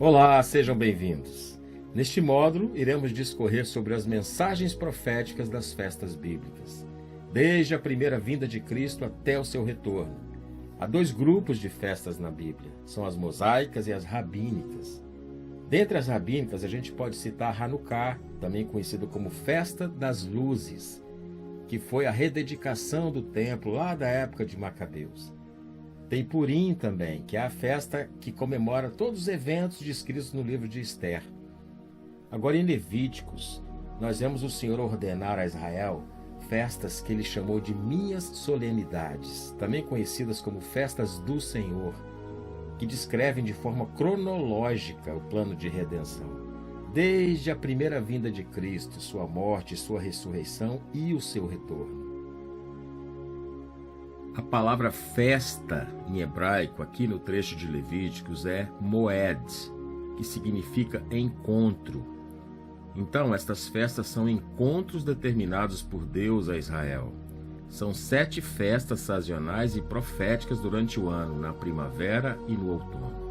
Olá, sejam bem-vindos. Neste módulo, iremos discorrer sobre as mensagens proféticas das festas bíblicas, desde a primeira vinda de Cristo até o seu retorno. Há dois grupos de festas na Bíblia, são as mosaicas e as rabínicas. Dentre as rabínicas, a gente pode citar Hanukkah, também conhecido como Festa das Luzes, que foi a rededicação do templo lá da época de Macabeus. Tem Purim também, que é a festa que comemora todos os eventos descritos no livro de Esther. Agora, em Levíticos, nós vemos o Senhor ordenar a Israel festas que ele chamou de minhas solenidades, também conhecidas como festas do Senhor, que descrevem de forma cronológica o plano de redenção, desde a primeira vinda de Cristo, sua morte, sua ressurreição e o seu retorno. A palavra festa em hebraico, aqui no trecho de Levíticos, é moed, que significa encontro. Então, estas festas são encontros determinados por Deus a Israel. São 7 festas sazonais e proféticas durante o ano, na primavera e no outono.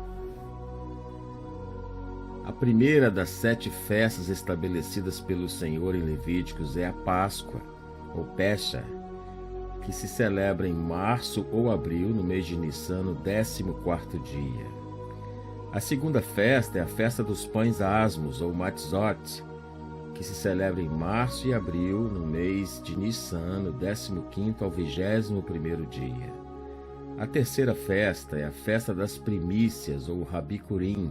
A primeira das 7 festas estabelecidas pelo Senhor em Levíticos é a Páscoa, ou Pesach, que se celebra em março ou abril, no mês de Nissan, no 14º dia. A segunda festa é a festa dos pães asmos, ou Matzot, que se celebra em março e abril, no mês de Nissan, no 15º ao 21º dia. A terceira festa é a festa das primícias, ou Rabikurim,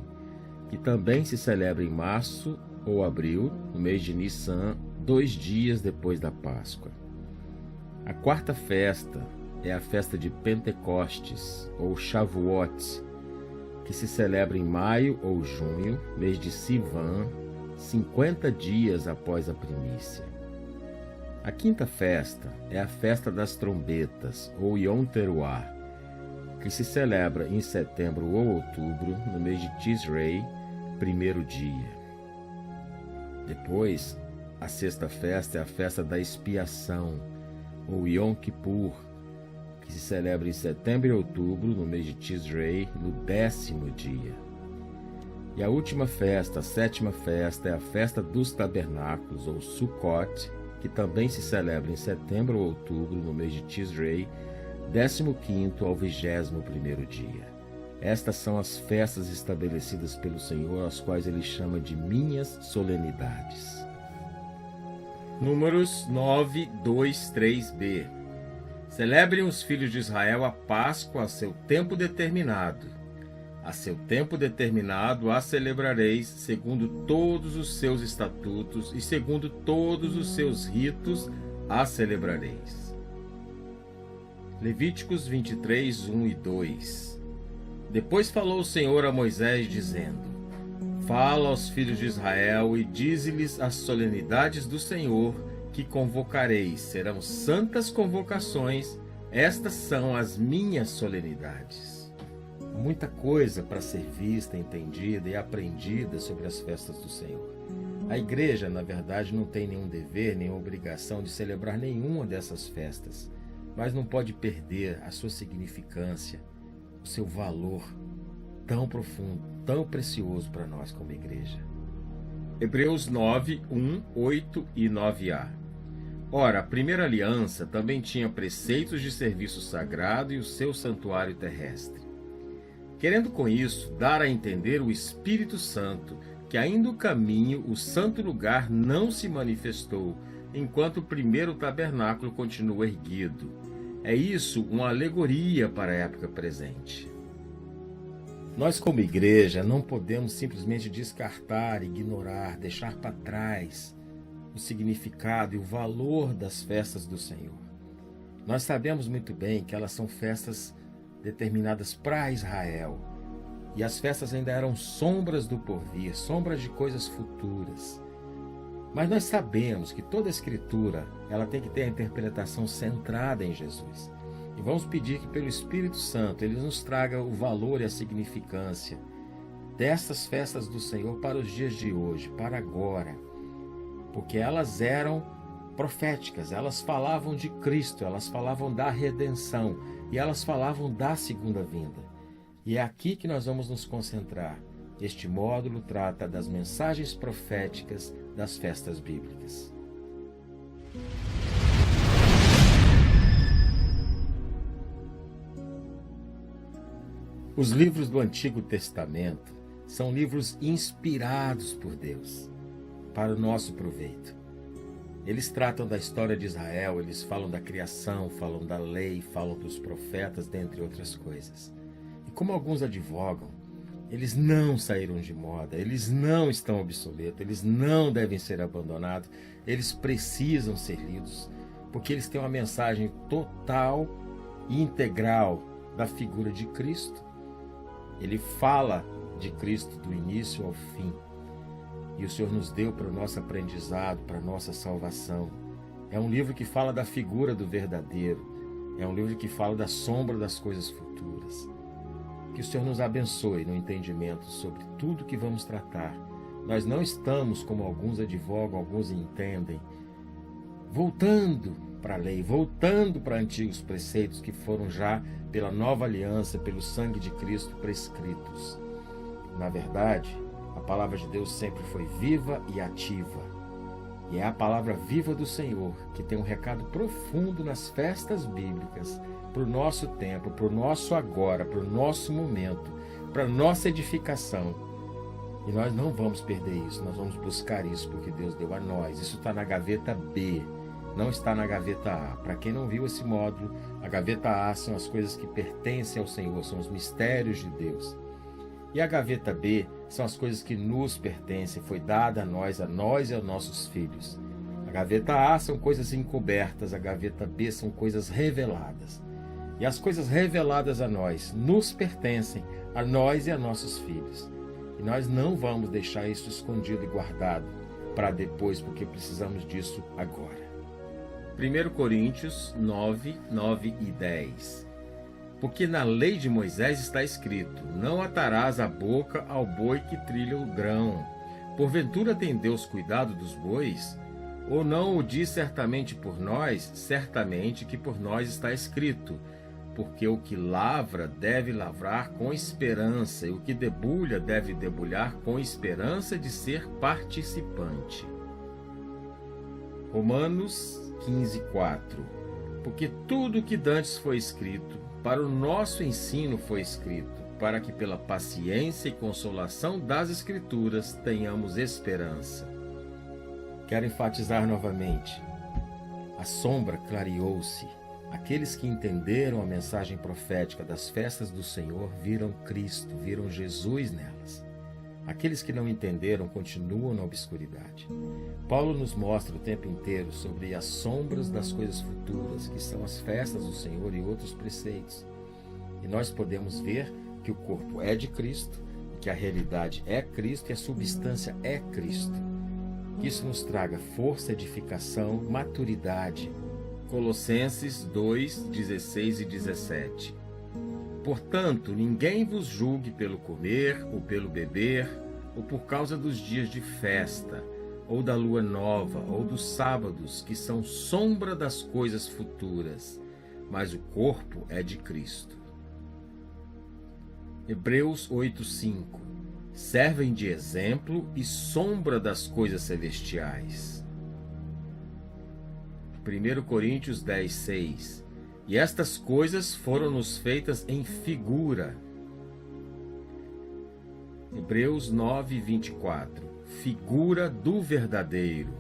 que também se celebra em março ou abril, no mês de Nissan, 2 dias depois da Páscoa. A quarta festa é a festa de Pentecostes, ou Shavuot, que se celebra em maio ou junho, mês de Sivan, 50 dias após a primícia. A quinta festa é a festa das trombetas, ou Yom Teruah, que se celebra em setembro ou outubro, no mês de Tisrei, 1º dia. Depois, a sexta festa é a festa da expiação, ou Yom Kippur, que se celebra em setembro e outubro, no mês de Tisrei, no 10º dia. E a última festa, a sétima festa, é a festa dos tabernáculos, ou Sukkot, que também se celebra em setembro ou outubro, no mês de Tisrei, 15º ao 21º dia. Estas são as festas estabelecidas pelo Senhor, as quais ele chama de minhas solenidades. Números 9, 2, 3b. Celebrem os filhos de Israel a Páscoa a seu tempo determinado. A seu tempo determinado a celebrareis, segundo todos os seus estatutos e segundo todos os seus ritos a celebrareis. Levíticos 23, 1 e 2. Depois falou o Senhor a Moisés, dizendo: Fala aos filhos de Israel e dize-lhes as solenidades do Senhor que convocareis. Serão santas convocações, estas são as minhas solenidades. Muita coisa para ser vista, entendida e aprendida sobre as festas do Senhor. A igreja, na verdade, não tem nenhum dever, nenhuma obrigação de celebrar nenhuma dessas festas, mas não pode perder a sua significância, o seu valor tão profundo, tão precioso para nós como igreja. Hebreus 9, 1, 8 e 9a. Ora, a primeira aliança também tinha preceitos de serviço sagrado e o seu santuário terrestre. Querendo com isso dar a entender o Espírito Santo que ainda o caminho, o santo lugar, não se manifestou, enquanto o primeiro tabernáculo continua erguido. É isso uma alegoria para a época presente. Nós, como igreja, não podemos simplesmente descartar, ignorar, deixar para trás o significado e o valor das festas do Senhor. Nós sabemos muito bem que elas são festas determinadas para Israel, e as festas ainda eram sombras do porvir, sombras de coisas futuras. Mas nós sabemos que toda a Escritura ela tem que ter a interpretação centrada em Jesus. E vamos pedir que pelo Espírito Santo Ele nos traga o valor e a significância dessas festas do Senhor para os dias de hoje, para agora. Porque elas eram proféticas, elas falavam de Cristo, elas falavam da redenção e elas falavam da segunda vinda. E é aqui que nós vamos nos concentrar, Este módulo trata das mensagens proféticas das festas bíblicas. Os livros do Antigo Testamento são livros inspirados por Deus, para o nosso proveito. Eles tratam da história de Israel, eles falam da criação, falam da lei, falam dos profetas, dentre outras coisas. E como alguns advogam, eles não saíram de moda, eles não estão obsoletos, eles não devem ser abandonados, eles precisam ser lidos, porque eles têm uma mensagem total e integral da figura de Cristo. Ele fala de Cristo do início ao fim. E o Senhor nos deu para o nosso aprendizado, para a nossa salvação. É um livro que fala da figura do verdadeiro. É um livro que fala da sombra das coisas futuras. Que o Senhor nos abençoe no entendimento sobre tudo que vamos tratar. Nós não estamos, como alguns advogam, alguns entendem, voltando para a lei, voltando para antigos preceitos que foram já, pela nova aliança, pelo sangue de Cristo, prescritos. Na verdade, a palavra de Deus sempre foi viva e ativa. E é a palavra viva do Senhor que tem um recado profundo nas festas bíblicas, para o nosso tempo, para o nosso agora, para o nosso momento, para a nossa edificação. E nós não vamos perder isso, nós vamos buscar isso porque Deus deu a nós. Isso está na gaveta B, não está na gaveta A. Para quem não viu esse módulo, a gaveta A são as coisas que pertencem ao Senhor, são os mistérios de Deus. E a gaveta B são as coisas que nos pertencem, foi dada a nós e aos nossos filhos. A gaveta A são coisas encobertas, a gaveta B são coisas reveladas. E as coisas reveladas a nós nos pertencem, a nós e a nossos filhos. E nós não vamos deixar isso escondido e guardado para depois, porque precisamos disso agora. 1 Coríntios 9, 9 e 10. Porque na lei de Moisés está escrito: não atarás a boca ao boi que trilha o grão. Porventura tem Deus cuidado dos bois? Ou não o diz certamente por nós? Certamente que por nós está escrito: porque o que lavra deve lavrar com esperança, e o que debulha deve debulhar com esperança de ser participante. Romanos 15, 4. Porque tudo o que dantes foi escrito, para o nosso ensino foi escrito, para que pela paciência e consolação das Escrituras tenhamos esperança. Quero enfatizar novamente: a sombra clareou-se. Aqueles que entenderam a mensagem profética das festas do Senhor viram Cristo, viram Jesus nelas. Aqueles que não entenderam continuam na obscuridade. Paulo nos mostra o tempo inteiro sobre as sombras das coisas futuras, que são as festas do Senhor e outros preceitos. E nós podemos ver que o corpo é de Cristo, que a realidade é Cristo e a substância é Cristo. Que isso nos traga força, edificação, maturidade. Colossenses 2, 16 e 17. Portanto, ninguém vos julgue pelo comer ou pelo beber, ou por causa dos dias de festa, ou da lua nova, ou dos sábados, que são sombra das coisas futuras, mas o corpo é de Cristo. Hebreus 8:5. Servem de exemplo e sombra das coisas celestiais. 1 Coríntios 10:6. E estas coisas foram-nos feitas em figura. Hebreus 9:24. Figura do verdadeiro.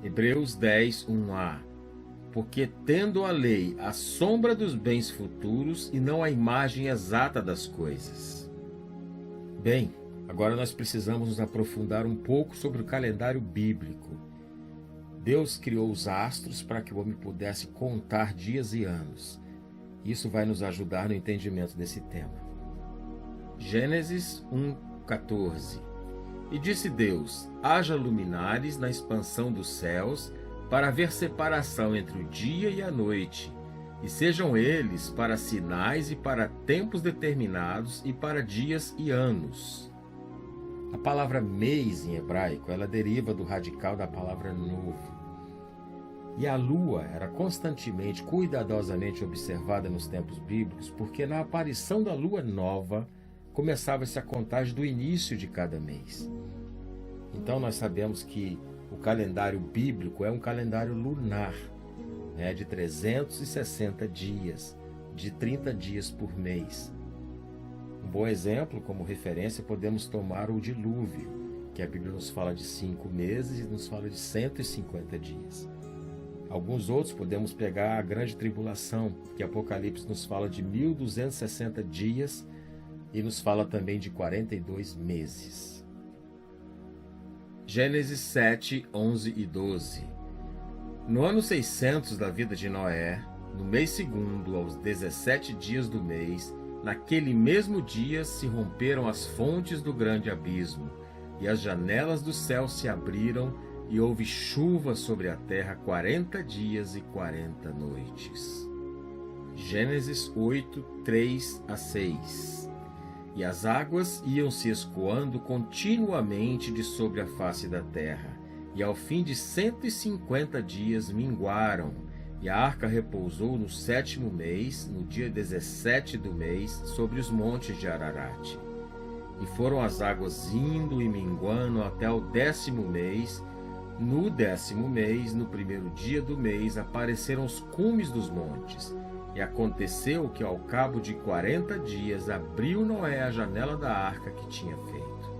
Hebreus 10:1a. Porque tendo a lei a sombra dos bens futuros e não a imagem exata das coisas. Bem, agora nós precisamos nos aprofundar um pouco sobre o calendário bíblico. Deus criou os astros para que o homem pudesse contar dias e anos. Isso vai nos ajudar no entendimento desse tema. Gênesis 1:14. E disse Deus: haja luminares na expansão dos céus, para haver separação entre o dia e a noite, e sejam eles para sinais e para tempos determinados e para dias e anos. A palavra mês em hebraico, ela deriva do radical da palavra novo. E a lua era constantemente, cuidadosamente observada nos tempos bíblicos, porque na aparição da lua nova, começava-se a contagem do início de cada mês. Então nós sabemos que o calendário bíblico é um calendário lunar, né, de 360 dias, de 30 dias por mês. Um bom exemplo, como referência, podemos tomar o dilúvio, que a Bíblia nos fala de 5 meses e nos fala de 150 dias. Alguns outros podemos pegar a grande tribulação, que Apocalipse nos fala de 1260 dias e nos fala também de 42 meses. Gênesis 7, 11 e 12. No ano 600 da vida de Noé, no mês segundo, aos 17 dias do mês, naquele mesmo dia se romperam as fontes do grande abismo, e as janelas do céu se abriram, e houve chuva sobre a terra 40 dias e 40 noites. Gênesis 8, 3 a 6. E as águas iam se escoando continuamente de sobre a face da terra, e ao fim de 150 dias minguaram, e a arca repousou no 7º mês, no dia 17 do mês, sobre os montes de Ararat. E foram as águas indo e minguando até o 10º mês. No 10º mês, no primeiro dia do mês, apareceram os cumes dos montes. E aconteceu que, ao cabo de 40 dias, abriu Noé a janela da arca que tinha feito.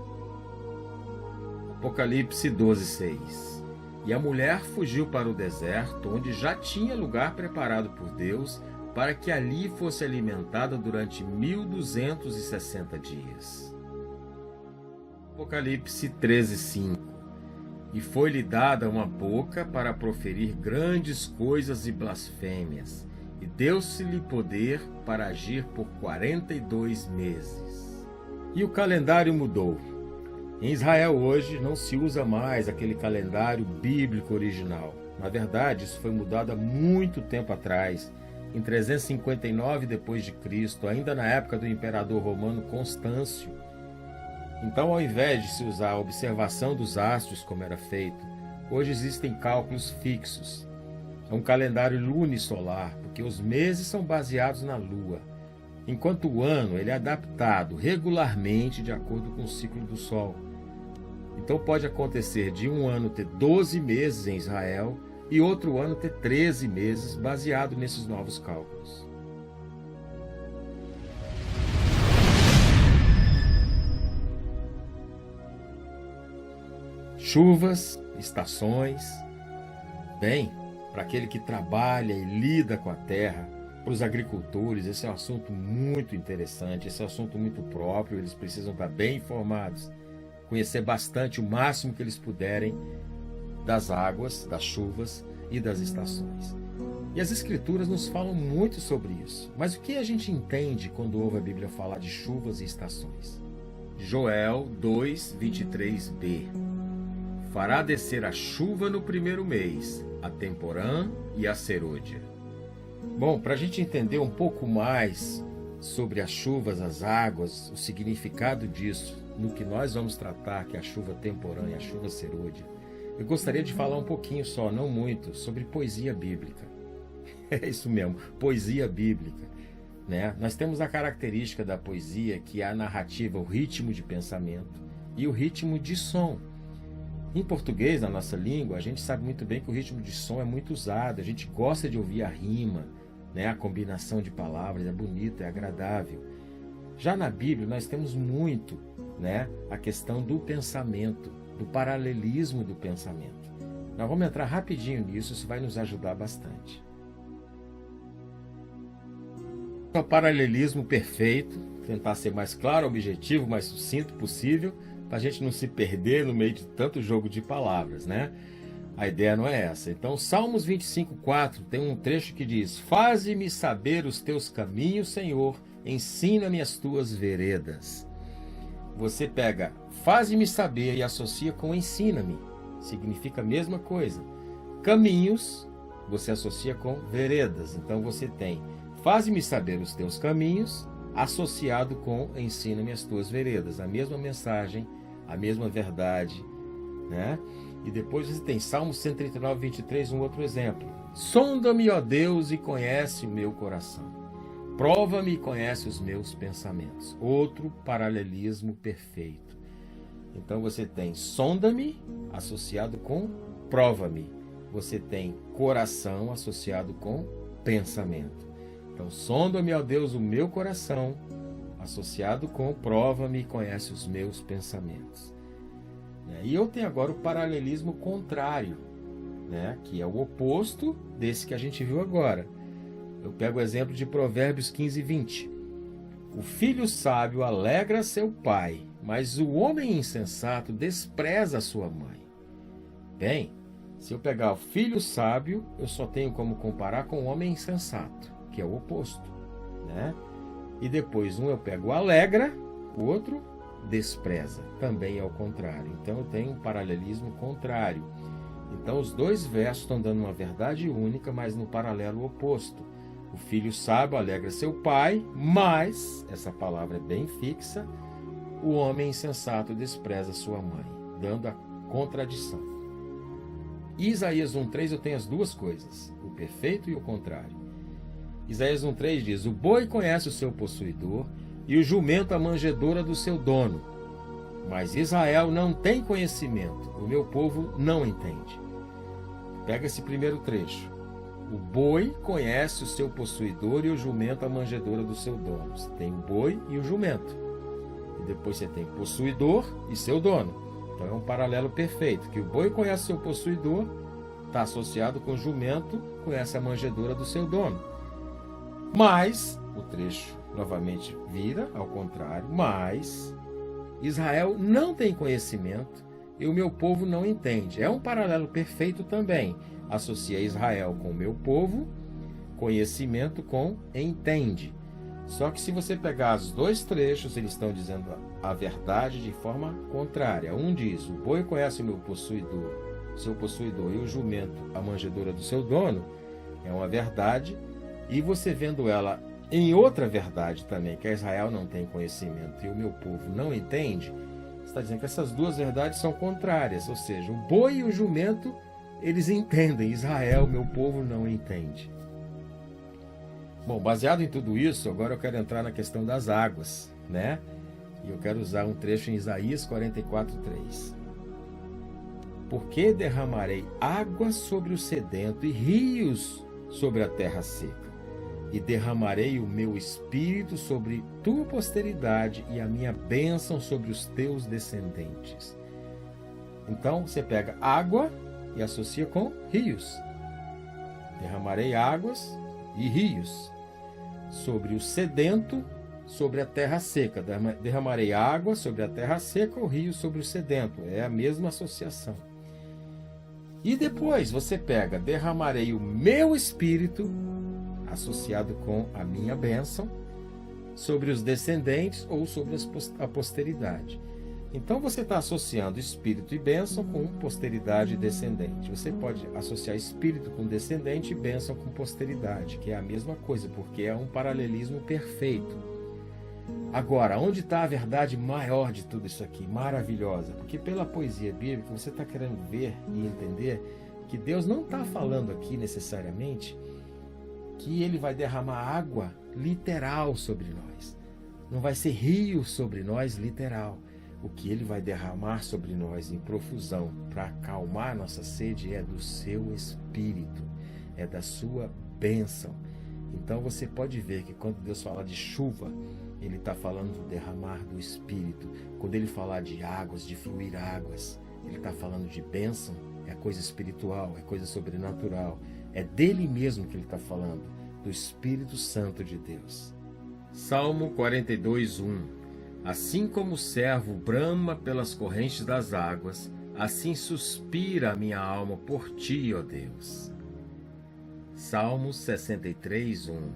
Apocalipse 12, 6. E a mulher fugiu para o deserto, onde já tinha lugar preparado por Deus, para que ali fosse alimentada durante 1260 dias. Apocalipse 13, 5. E foi-lhe dada uma boca para proferir grandes coisas e blasfêmias, e deu-se-lhe poder para agir por 42 meses. E o calendário mudou. Em Israel hoje não se usa mais aquele calendário bíblico original. Na verdade, isso foi mudado há muito tempo atrás, em 359 d.C., ainda na época do imperador romano Constâncio. Então, ao invés de se usar a observação dos astros como era feito, hoje existem cálculos fixos. É um calendário lunisolar, porque os meses são baseados na lua, enquanto o ano ele é adaptado regularmente de acordo com o ciclo do sol. Então pode acontecer de um ano ter 12 meses em Israel e outro ano ter 13 meses, baseado nesses novos cálculos. Chuvas, estações. Bem, para aquele que trabalha e lida com a terra, para os agricultores, esse é um assunto muito interessante, esse é um assunto muito próprio, eles precisam estar bem informados, conhecer bastante, o máximo que eles puderem, das águas, das chuvas e das estações. E as Escrituras nos falam muito sobre isso. Mas o que a gente entende quando ouve a Bíblia falar de chuvas e estações? Joel 2, 23b. Fará descer a chuva no primeiro mês, a temporã e a serôdia. Bom, para a gente entender um pouco mais sobre as chuvas, as águas, o significado disso, no que nós vamos tratar, que é a chuva temporã e a chuva serôdia, eu gostaria de falar um pouquinho só, não muito, sobre poesia bíblica. É isso mesmo, poesia bíblica, né? Nós temos a característica da poesia, que é a narrativa, o ritmo de pensamento e o ritmo de som. Em português, na nossa língua, a gente sabe muito bem que o ritmo de som é muito usado, a gente gosta de ouvir a rima, né? A combinação de palavras é bonita, é agradável. Já na Bíblia, nós temos muito, né, a questão do pensamento, do paralelismo do pensamento. Nós vamos entrar rapidinho nisso, isso vai nos ajudar bastante. O paralelismo perfeito, tentar ser mais claro, objetivo, mais sucinto possível, para a gente não se perder no meio de tanto jogo de palavras, né? A ideia não é essa. Então, Salmos 25:4 tem um trecho que diz: Faze-me saber os teus caminhos, Senhor, ensina-me as tuas veredas. Você pega faze-me saber e associa com ensina-me. Significa a mesma coisa. Caminhos, você associa com veredas. Então, você tem faze-me saber os teus caminhos, associado com ensina-me as tuas veredas. A mesma mensagem, a mesma verdade, né? E depois você tem Salmo 139, 23, um outro exemplo. Sonda-me, ó Deus, e conhece o meu coração. prova-me e conhece os meus pensamentos. Outro paralelismo perfeito. Então você tem sonda-me associado com prova-me. Você tem coração associado com pensamento. Então sonda-me, ó Deus, o meu coração, associado com prova-me e conhece os meus pensamentos. E eu tenho agora o paralelismo contrário, que é o oposto desse que a gente viu agora. Eu pego o exemplo de Provérbios 15, 20. O filho sábio alegra seu pai, mas o homem insensato despreza sua mãe. Bem, se eu pegar o filho sábio, eu só tenho como comparar com o homem insensato, que é o oposto. E depois um eu pego alegra, o outro despreza, também é o contrário. Então eu tenho um paralelismo contrário. Então os dois versos estão dando uma verdade única, mas no paralelo oposto. O filho sábio alegra seu pai, mas, essa palavra é bem fixa, o homem insensato despreza sua mãe, dando a contradição. Em Isaías 1,3 eu tenho as duas coisas, o perfeito e o contrário. Isaías 1,3 diz: o boi conhece o seu possuidor e o jumento a manjedoura do seu dono. Mas Israel não tem conhecimento, o meu povo não entende. Pega esse primeiro trecho. O boi conhece o seu possuidor e o jumento a manjedoura do seu dono. Você tem o boi e o jumento. E depois você tem possuidor e seu dono. Então é um paralelo perfeito, que o boi conhece o seu possuidor, está associado com o jumento, conhece a manjedoura do seu dono. Mas, o trecho novamente vira ao contrário, mas Israel não tem conhecimento e o meu povo não entende. É um paralelo perfeito também. Associa Israel com o meu povo, conhecimento com entende. Só que se você pegar os dois trechos, eles estão dizendo a verdade de forma contrária. Um diz: o boi conhece o meu possuidor, seu possuidor, e o jumento a manjedoura do seu dono. É uma verdade. E você vendo ela em outra verdade também, que Israel não tem conhecimento e o meu povo não entende, está dizendo que essas duas verdades são contrárias. Ou seja, o boi e o jumento, eles entendem, Israel, meu povo, não entende. Bom, baseado em tudo isso, agora eu quero entrar na questão das águas, E eu quero usar um trecho em Isaías 44:3. Porque derramarei água sobre o sedento e rios sobre a terra seca, e derramarei o meu espírito sobre tua posteridade e a minha bênção sobre os teus descendentes. Então, você pega água e associa com rios. Derramarei águas e rios sobre o sedento, sobre a terra seca. Derramarei água sobre a terra seca, o rio sobre o sedento. É a mesma associação. E depois você pega, derramarei o meu espírito, associado com a minha bênção, sobre os descendentes ou sobre a posteridade. Então você está associando espírito e bênção com posteridade e descendente. Você pode associar espírito com descendente e bênção com posteridade, que é a mesma coisa, porque é um paralelismo perfeito. Agora, onde está a verdade maior de tudo isso aqui? Maravilhosa. Porque pela poesia bíblica você está querendo ver e entender que Deus não está falando aqui necessariamente que Ele vai derramar água literal sobre nós. Não vai ser rio sobre nós literal. O que Ele vai derramar sobre nós em profusão para acalmar nossa sede é do seu Espírito, é da sua bênção. Então você pode ver que quando Deus fala de chuva, Ele está falando do derramar do Espírito. Quando Ele falar de águas, de fluir águas, Ele está falando de bênção, é coisa espiritual, é coisa sobrenatural. É dele mesmo que Ele está falando, do Espírito Santo de Deus. Salmo 42:1. Assim como o servo brama pelas correntes das águas, assim suspira a minha alma por ti, ó Deus. Salmo 63:1.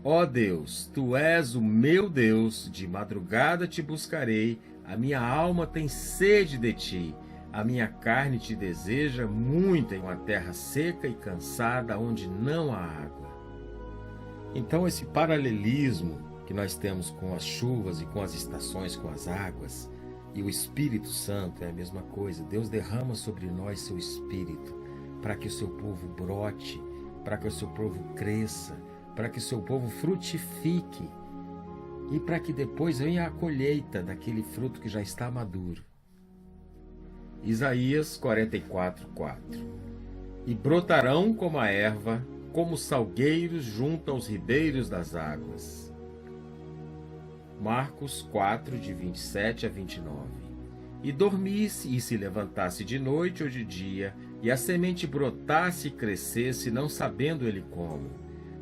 Ó Deus, tu és o meu Deus, de madrugada te buscarei, a minha alma tem sede de ti, a minha carne te deseja muito em uma terra seca e cansada, onde não há água. Então esse paralelismo que nós temos com as chuvas e com as estações, com as águas, e o Espírito Santo é a mesma coisa. Deus derrama sobre nós seu Espírito, para que o seu povo brote, para que o seu povo cresça, para que o seu povo frutifique e para que depois venha a colheita daquele fruto que já está maduro. Isaías 44:4. E brotarão como a erva, como salgueiros junto aos ribeiros das águas. Marcos 4, de 27 a 29. E dormisse e se levantasse de noite ou de dia, e a semente brotasse e crescesse, não sabendo ele como.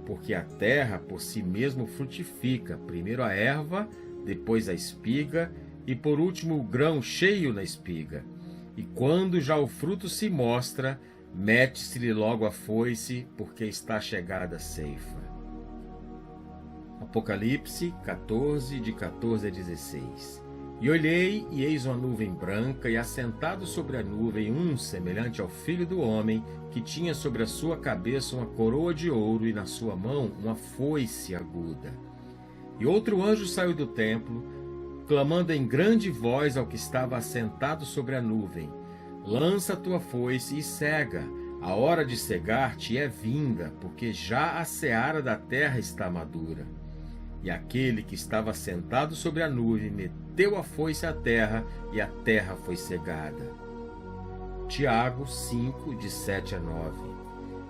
Porque a terra por si mesmo frutifica, primeiro a erva, depois a espiga, e por último o grão cheio na espiga. E quando já o fruto se mostra, mete-se-lhe logo a foice, porque está chegada a ceifa. Apocalipse 14, de 14 a 16. E olhei, e eis uma nuvem branca, e assentado sobre a nuvem um semelhante ao Filho do Homem, que tinha sobre a sua cabeça uma coroa de ouro, e na sua mão uma foice aguda. E outro anjo saiu do templo, clamando em grande voz ao que estava assentado sobre a nuvem: lança a tua foice e cega, a hora de cegar-te é vinda, porque já a seara da terra está madura. E aquele que estava sentado sobre a nuvem meteu a foice à terra, e a terra foi cegada. Tiago 5, de 7 a 9.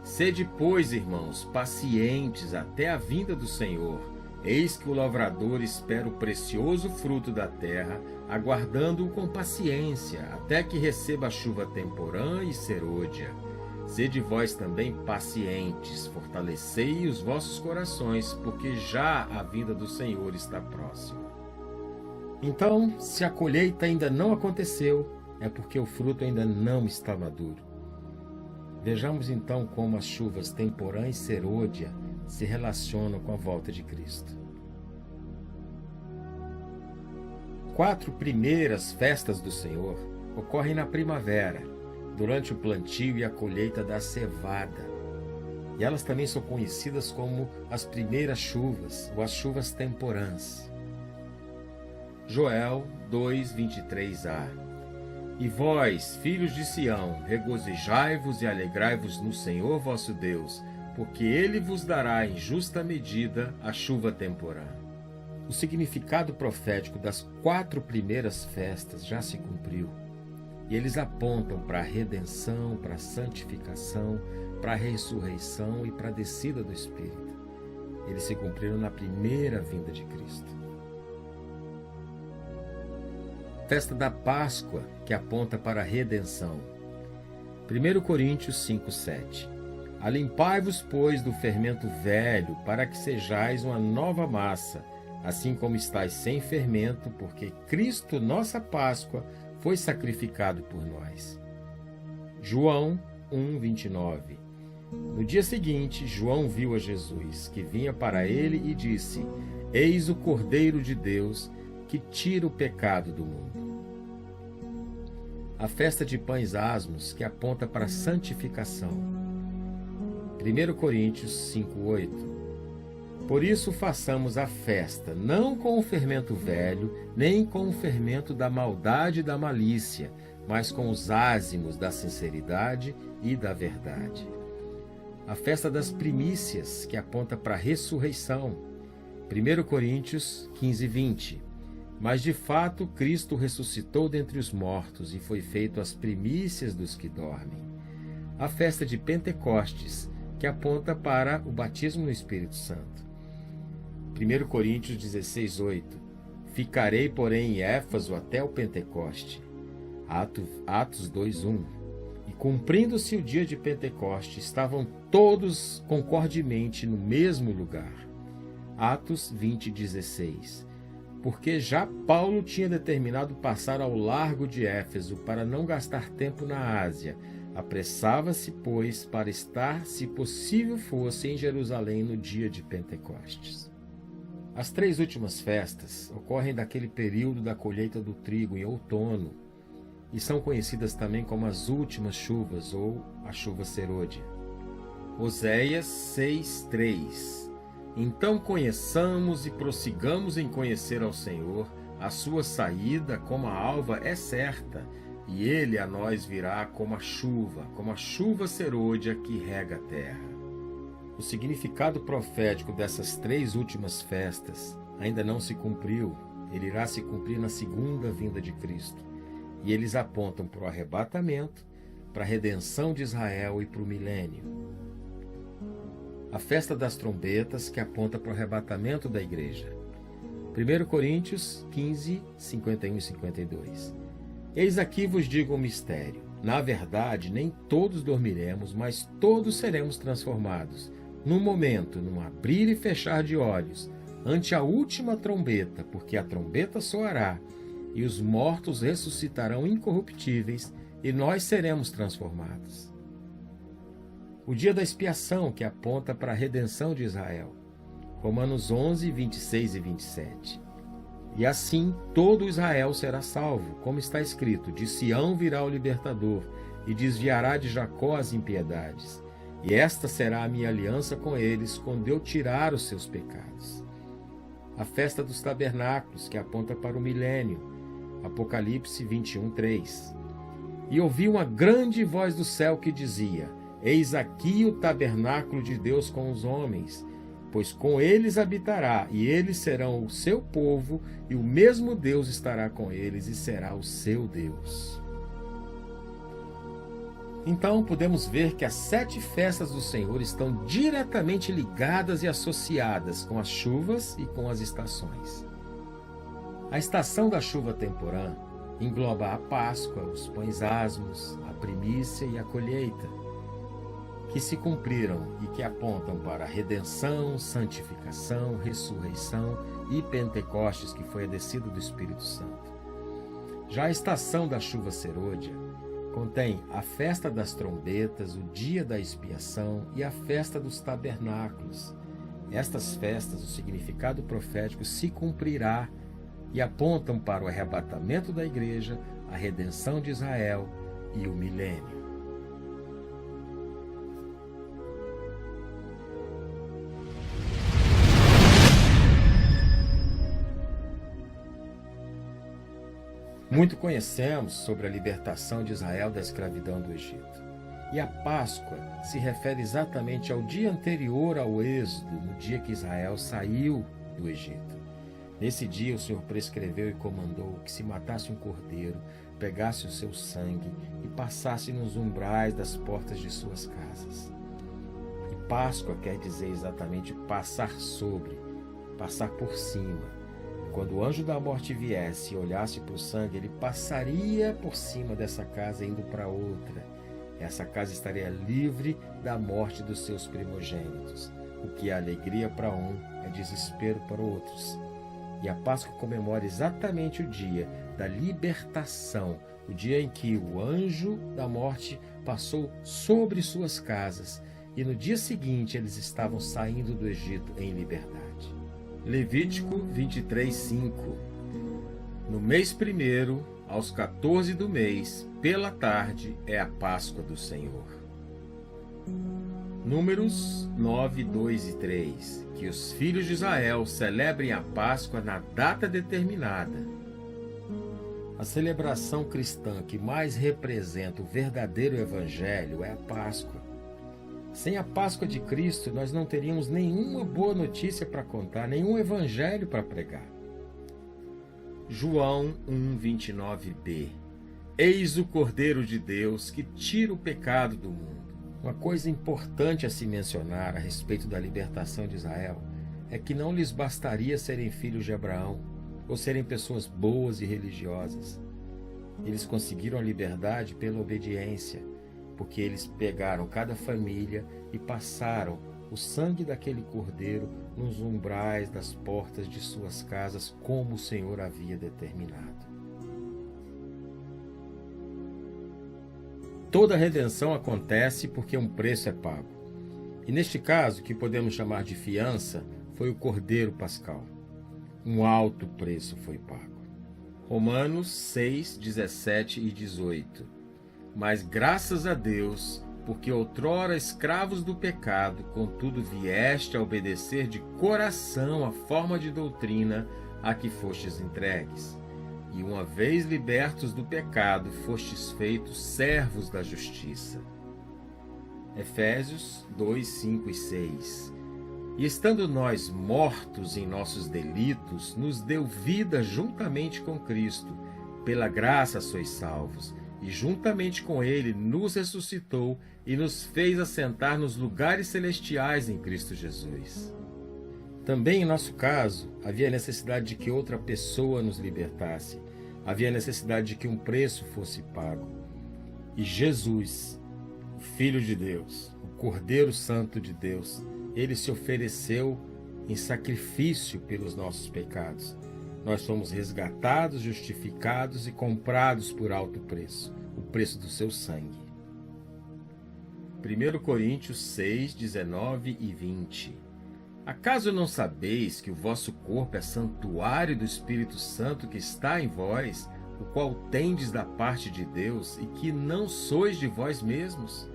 Sede, pois, irmãos, pacientes até a vinda do Senhor. Eis que o lavrador espera o precioso fruto da terra, aguardando-o com paciência, até que receba a chuva temporã e serôdia. Sede vós também pacientes, fortalecei os vossos corações, porque já a vinda do Senhor está próxima. Então, se a colheita ainda não aconteceu, é porque o fruto ainda não está maduro. Vejamos então como as chuvas temporã e serôdia se relacionam com a volta de Cristo. 4 primeiras festas do Senhor ocorrem na primavera, durante o plantio e a colheita da cevada. E elas também são conhecidas como as primeiras chuvas, ou as chuvas temporãs. Joel 2, 23a. E vós, filhos de Sião, regozijai-vos e alegrai-vos no Senhor vosso Deus, porque Ele vos dará em justa medida a chuva temporã. O significado profético das 4 primeiras festas já se cumpriu. E eles apontam para a redenção, para a santificação, para a ressurreição e para a descida do Espírito. Eles se cumpriram na primeira vinda de Cristo. Festa da Páscoa, que aponta para a redenção. 1 Coríntios 5:7. Alimpai-vos, pois, do fermento velho, para que sejais uma nova massa, assim como estáis sem fermento, porque Cristo, nossa Páscoa, foi sacrificado por nós. João 1:29. No dia seguinte, João viu a Jesus, que vinha para ele, e disse: Eis o Cordeiro de Deus, que tira o pecado do mundo. A festa de pães asmos, que aponta para a santificação. 1 Coríntios 5:8. Por isso façamos a festa, não com o fermento velho, nem com o fermento da maldade e da malícia, mas com os ázimos da sinceridade e da verdade. A festa das primícias, que aponta para a ressurreição. 1 Coríntios 15:20. Mas de fato Cristo ressuscitou dentre os mortos e foi feito as primícias dos que dormem. A festa de Pentecostes, que aponta para o batismo no Espírito Santo. 1 Coríntios 16:8. Ficarei, porém, em Éfaso até o Pentecoste. Atos 2:1. E cumprindo-se o dia de Pentecoste, estavam todos concordemente no mesmo lugar. Atos 20:16. Porque já Paulo tinha determinado passar ao largo de Éfeso para não gastar tempo na Ásia. Apressava-se, pois, para estar, se possível fosse, em Jerusalém no dia de Pentecostes. As 3 últimas festas ocorrem daquele período da colheita do trigo em outono e são conhecidas também como as últimas chuvas ou a chuva serôdia. Oséias 6:3. Então conheçamos e prossigamos em conhecer ao Senhor, a sua saída como a alva é certa, e ele a nós virá como a chuva serôdia que rega a terra. O significado profético dessas 3 últimas festas ainda não se cumpriu. Ele irá se cumprir na segunda vinda de Cristo. E eles apontam para o arrebatamento, para a redenção de Israel e para o milênio. A festa das trombetas, que aponta para o arrebatamento da igreja. 1 Coríntios 15, 51 e 52. Eis aqui vos digo um mistério. Na verdade, nem todos dormiremos, mas todos seremos transformados. Num momento, num abrir e fechar de olhos, ante a última trombeta, porque a trombeta soará, e os mortos ressuscitarão incorruptíveis, e nós seremos transformados. O dia da expiação, que aponta para a redenção de Israel. Romanos 11, 26 e 27. E assim todo Israel será salvo, como está escrito: de Sião virá o libertador, e desviará de Jacó as impiedades. E esta será a minha aliança com eles, quando eu tirar os seus pecados. A festa dos tabernáculos, que aponta para o milênio. Apocalipse 21, 3. E ouvi uma grande voz do céu que dizia: Eis aqui o tabernáculo de Deus com os homens, pois com eles habitará, e eles serão o seu povo, e o mesmo Deus estará com eles, e será o seu Deus. Então, podemos ver que as 7 festas do Senhor estão diretamente ligadas e associadas com as chuvas e com as estações. A estação da chuva temporã engloba a Páscoa, os pães asmos, a primícia e a colheita, que se cumpriram e que apontam para a redenção, santificação, ressurreição e Pentecostes, que foi a descida do Espírito Santo. Já a estação da chuva serôdia contém a festa das trombetas, o dia da expiação e a festa dos tabernáculos. Estas festas, o significado profético se cumprirá e apontam para o arrebatamento da igreja, a redenção de Israel e o milênio. Muito conhecemos sobre a libertação de Israel da escravidão do Egito. E a Páscoa se refere exatamente ao dia anterior ao Êxodo, no dia que Israel saiu do Egito. Nesse dia o Senhor prescreveu e comandou que se matasse um cordeiro, pegasse o seu sangue e passasse nos umbrais das portas de suas casas. E Páscoa quer dizer exatamente passar sobre, passar por cima. Quando o anjo da morte viesse e olhasse para o sangue, ele passaria por cima dessa casa indo para outra. Essa casa estaria livre da morte dos seus primogênitos. O que é alegria para um é desespero para outros. E a Páscoa comemora exatamente o dia da libertação, o dia em que o anjo da morte passou sobre suas casas e no dia seguinte eles estavam saindo do Egito em liberdade. Levítico 23, 5. No mês 1º, aos 14 do mês, pela tarde, é a Páscoa do Senhor. Números 9, 2 e 3. Que os filhos de Israel celebrem a Páscoa na data determinada. A celebração cristã que mais representa o verdadeiro Evangelho é a Páscoa. Sem a Páscoa de Cristo, nós não teríamos nenhuma boa notícia para contar, nenhum evangelho para pregar. João 1:29b. Eis o Cordeiro de Deus que tira o pecado do mundo. Uma coisa importante a se mencionar a respeito da libertação de Israel é que não lhes bastaria serem filhos de Abraão ou serem pessoas boas e religiosas. Eles conseguiram a liberdade pela obediência, porque eles pegaram cada família e passaram o sangue daquele cordeiro nos umbrais das portas de suas casas, como o Senhor havia determinado. Toda redenção acontece porque um preço é pago. E neste caso, que podemos chamar de fiança, foi o cordeiro pascal. Um alto preço foi pago. Romanos 6, 17 e 18. Mas graças a Deus, porque outrora escravos do pecado, contudo vieste a obedecer de coração a forma de doutrina a que fostes entregues. E uma vez libertos do pecado, fostes feitos servos da justiça. Efésios 2, 5 e 6. E estando nós mortos em nossos delitos, nos deu vida juntamente com Cristo. Pela graça sois salvos, e juntamente com Ele nos ressuscitou e nos fez assentar nos lugares celestiais em Cristo Jesus. Também em nosso caso, havia necessidade de que outra pessoa nos libertasse. Havia necessidade de que um preço fosse pago. E Jesus, o Filho de Deus, o Cordeiro Santo de Deus, ele se ofereceu em sacrifício pelos nossos pecados. Nós fomos resgatados, justificados e comprados por alto preço, o preço do seu sangue. 1 Coríntios 6, 19 e 20. Acaso não sabeis que o vosso corpo é santuário do Espírito Santo que está em vós, o qual tendes da parte de Deus, e que não sois de vós mesmos?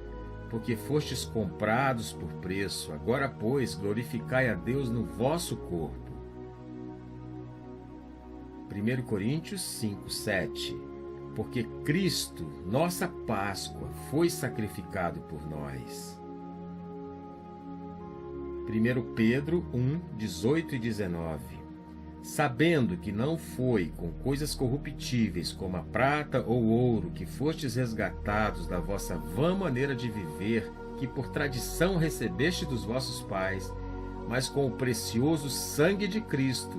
Porque fostes comprados por preço. Agora, pois, glorificai a Deus no vosso corpo. 1 Coríntios 5, 7. Porque Cristo, nossa Páscoa, foi sacrificado por nós. 1 Pedro 1, 18 e 19. Sabendo que não foi com coisas corruptíveis, como a prata ou ouro, que fostes resgatados da vossa vã maneira de viver, que por tradição recebeste dos vossos pais, mas com o precioso sangue de Cristo,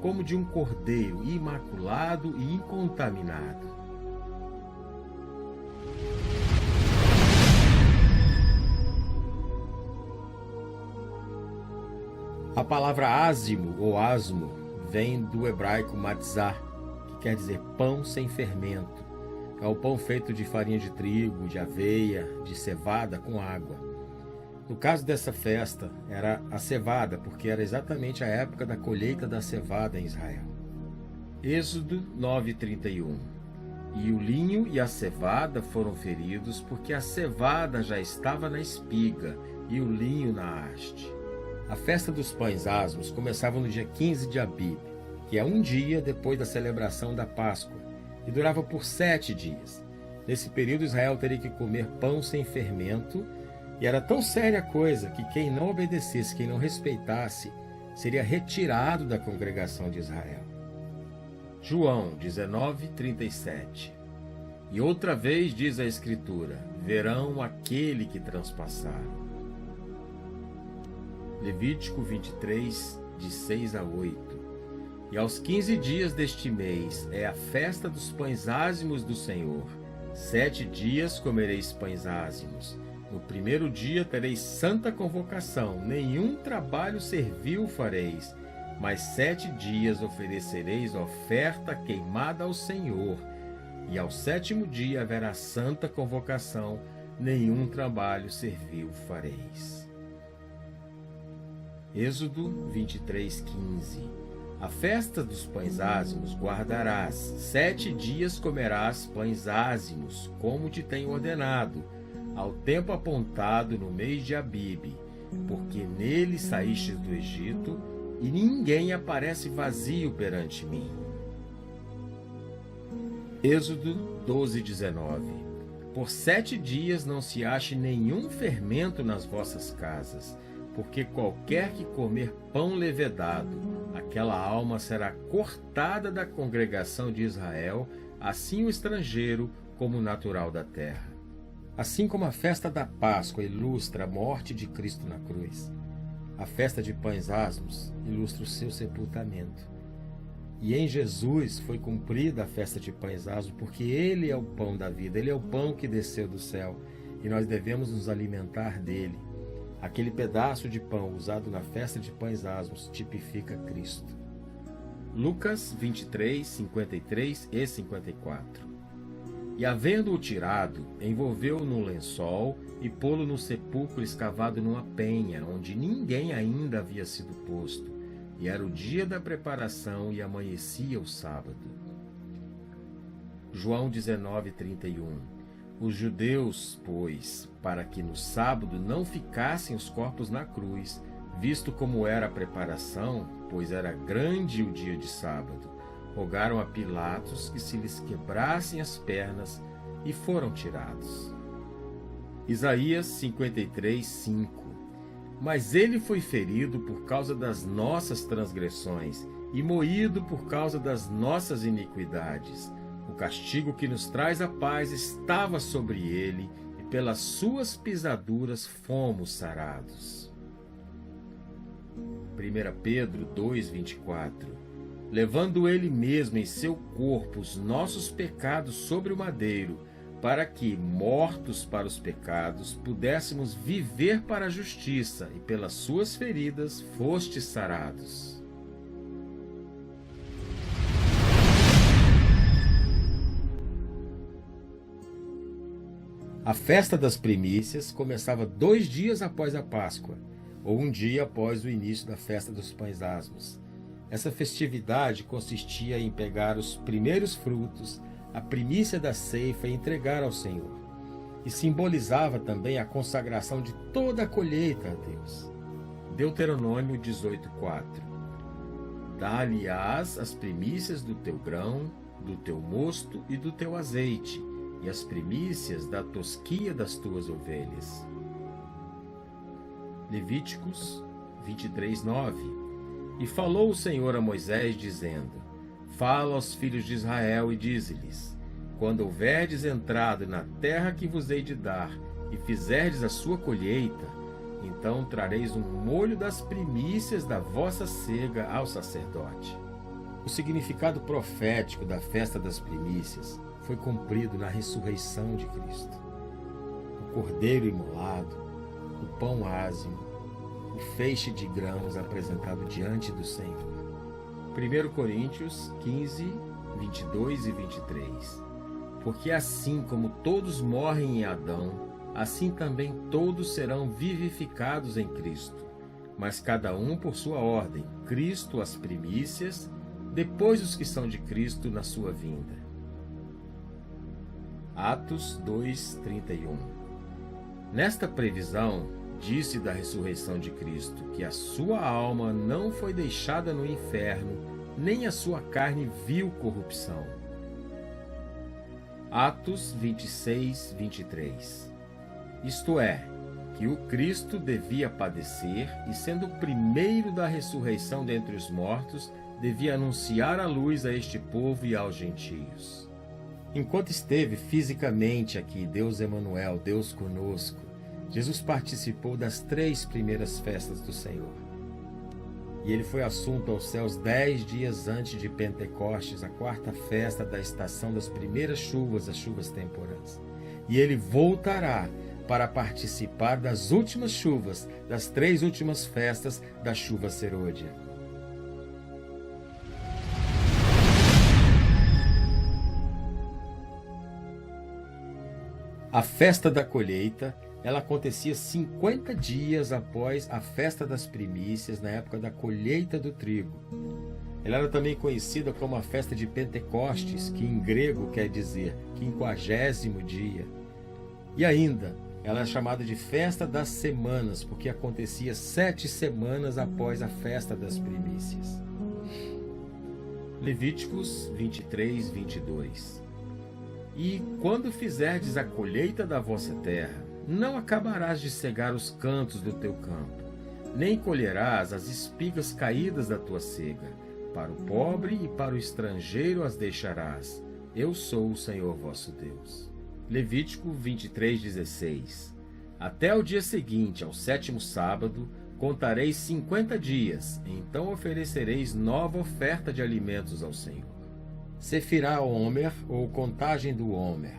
como de um cordeiro imaculado e incontaminado. A palavra ázimo ou asmo vem do hebraico matzah, que quer dizer pão sem fermento. É o pão feito de farinha de trigo, de aveia, de cevada com água. No caso dessa festa, era a cevada, porque era exatamente a época da colheita da cevada em Israel. Êxodo 9:31. E o linho e a cevada foram feridos, porque a cevada já estava na espiga e o linho na haste. A festa dos pães asmos começava no dia 15 de Abib, que é um dia depois da celebração da Páscoa, e durava por 7 dias. Nesse período, Israel teria que comer pão sem fermento, e era tão séria a coisa que quem não obedecesse, quem não respeitasse, seria retirado da congregação de Israel. João 19:37. E outra vez diz a Escritura: verão aquele que transpassaram. Levítico 23, de 6 a 8. E aos 15 dias deste mês é a festa dos pães ázimos do Senhor. 7 dias comereis pães ázimos. No primeiro dia tereis santa convocação, nenhum trabalho servil fareis, mas 7 dias oferecereis oferta queimada ao Senhor. E ao 7º dia haverá santa convocação, nenhum trabalho servil fareis. Êxodo 23:15. A festa dos pães ázimos guardarás, 7 dias comerás pães ázimos, como te tenho ordenado, ao tempo apontado no mês de Abib, porque nele saístes do Egito, e ninguém aparece vazio perante mim. Êxodo 12:19. Por 7 dias não se ache nenhum fermento nas vossas casas, porque qualquer que comer pão levedado, aquela alma será cortada da congregação de Israel, assim o estrangeiro como o natural da terra. Assim como a festa da Páscoa ilustra a morte de Cristo na cruz, a festa de pães asmos ilustra o seu sepultamento. E em Jesus foi cumprida a festa de pães asmos, porque Ele é o pão da vida, Ele é o pão que desceu do céu, e nós devemos nos alimentar dele. Aquele pedaço de pão usado na festa de pães asmos tipifica Cristo. Lucas 23, 53 e 54. E havendo-o tirado, envolveu-o num lençol e pô-lo no sepulcro escavado numa penha, onde ninguém ainda havia sido posto. E era o dia da preparação e amanhecia o sábado. João 19:31. Os judeus, pois, para que no sábado não ficassem os corpos na cruz, visto como era a preparação, pois era grande o dia de sábado, rogaram a Pilatos que se lhes quebrassem as pernas, e foram tirados. Isaías 53, 5. Mas ele foi ferido por causa das nossas transgressões e moído por causa das nossas iniquidades. O castigo que nos traz a paz estava sobre ele, e pelas suas pisaduras fomos sarados. 1 Pedro 2,24. Levando ele mesmo em seu corpo os nossos pecados sobre o madeiro, para que, mortos para os pecados, pudéssemos viver para a justiça, e pelas suas feridas fostes sarados. A festa das primícias começava 2 dias após a Páscoa, ou um dia após o início da festa dos pães asmos. Essa festividade consistia em pegar os primeiros frutos, a primícia da ceifa, e entregar ao Senhor. E simbolizava também a consagração de toda a colheita a Deus. Deuteronômio 18:4. Dá-lhe-ás as primícias do teu grão, do teu mosto e do teu azeite, e as primícias da tosquia das tuas ovelhas. Levíticos 23:9. E falou o Senhor a Moisés, dizendo: Fala aos filhos de Israel e dize-lhes: Quando houverdes entrado na terra que vos hei de dar, e fizerdes a sua colheita, então trareis um molho das primícias da vossa cega ao sacerdote. O significado profético da festa das primícias foi cumprido na ressurreição de Cristo. O cordeiro imolado, o pão ázimo, o feixe de grãos apresentado diante do Senhor. 1 Coríntios 15, 22 e 23. Porque assim como todos morrem em Adão, assim também todos serão vivificados em Cristo, mas cada um por sua ordem, Cristo as primícias, depois os que são de Cristo na sua vinda. Atos 2:31. Nesta previsão, disse da ressurreição de Cristo que a sua alma não foi deixada no inferno, nem a sua carne viu corrupção. Atos 26:23. Isto é, que o Cristo devia padecer e, sendo o primeiro da ressurreição dentre os mortos, devia anunciar a luz a este povo e aos gentios. Enquanto esteve fisicamente aqui, Deus Emanuel, Deus conosco, Jesus participou das 3 primeiras festas do Senhor. E ele foi assunto aos céus 10 dias antes de Pentecostes, a 4ª festa da estação das primeiras chuvas, as chuvas temporãs. E ele voltará para participar das últimas chuvas, das 3 últimas festas da chuva serôdia. A festa da colheita, ela acontecia 50 dias após a festa das primícias, na época da colheita do trigo. Ela era também conhecida como a festa de Pentecostes, que em grego quer dizer 50º dia. E ainda, ela é chamada de festa das semanas, porque acontecia 7 semanas após a festa das primícias. Levíticos 23:22. E quando fizerdes a colheita da vossa terra, não acabarás de cegar os cantos do teu campo, nem colherás as espigas caídas da tua cega. Para o pobre e para o estrangeiro as deixarás. Eu sou o Senhor vosso Deus. Levítico 23:16. Até o dia seguinte, ao 7º sábado, contareis 50 dias, então oferecereis nova oferta de alimentos ao Senhor. Sefirá Omer, ou contagem do Omer.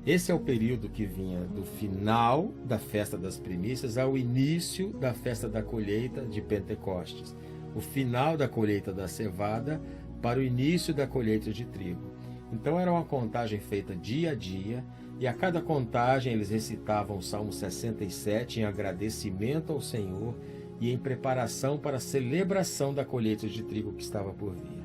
Esse é o período que vinha do final da festa das primícias ao início da festa da colheita de Pentecostes. O final da colheita da cevada para o início da colheita de trigo. Então era uma contagem feita dia a dia, e a cada contagem eles recitavam o Salmo 67 em agradecimento ao Senhor e em preparação para a celebração da colheita de trigo que estava por vir.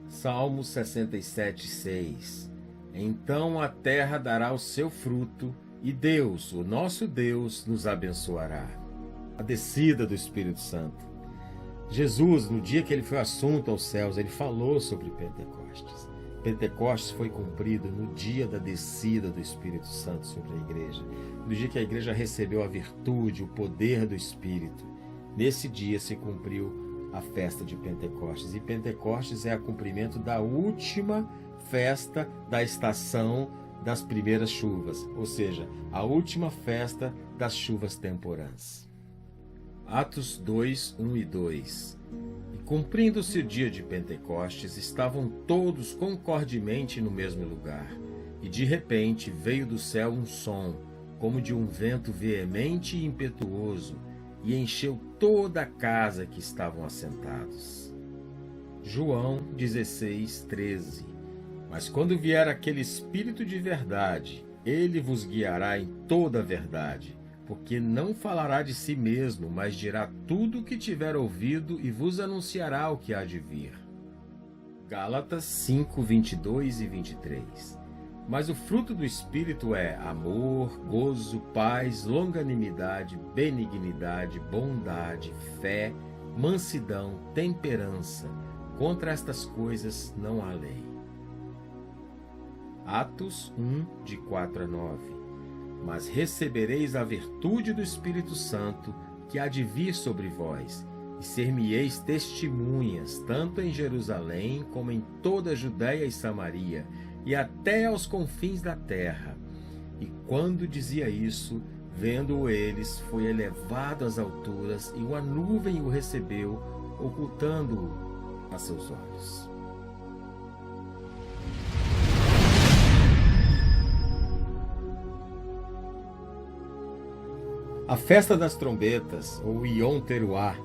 Salmo 67:6. Então a terra dará o seu fruto, e Deus, o nosso Deus, nos abençoará. A descida do Espírito Santo. Jesus, no dia que ele foi assunto aos céus, ele falou sobre Pentecostes. Pentecostes foi cumprido no dia da descida do Espírito Santo sobre a igreja, no dia que a igreja recebeu a virtude, o poder do Espírito. Nesse dia se cumpriu a festa de Pentecostes, e Pentecostes é o cumprimento da última festa da estação das primeiras chuvas, ou seja, a última festa das chuvas temporãs. Atos 2, 1 e 2. E cumprindo-se o dia de Pentecostes, estavam todos concordemente no mesmo lugar. E de repente veio do céu um som, como de um vento veemente e impetuoso, e encheu toda a casa que estavam assentados. João 16, 13. Mas quando vier aquele Espírito de verdade, ele vos guiará em toda a verdade, porque não falará de si mesmo, mas dirá tudo o que tiver ouvido e vos anunciará o que há de vir. Gálatas 5, 22 e 23. Mas o fruto do Espírito é amor, gozo, paz, longanimidade, benignidade, bondade, fé, mansidão, temperança. Contra estas coisas não há lei. Atos 1, de 4 a 9. Mas recebereis a virtude do Espírito Santo, que há de vir sobre vós, e ser-me-eis testemunhas, tanto em Jerusalém, como em toda a Judéia e Samaria, e até aos confins da terra. E quando dizia isso, vendo-o eles, foi elevado às alturas, e uma nuvem o recebeu, ocultando-o a seus olhos. A festa das trombetas, ou Yom Teruah,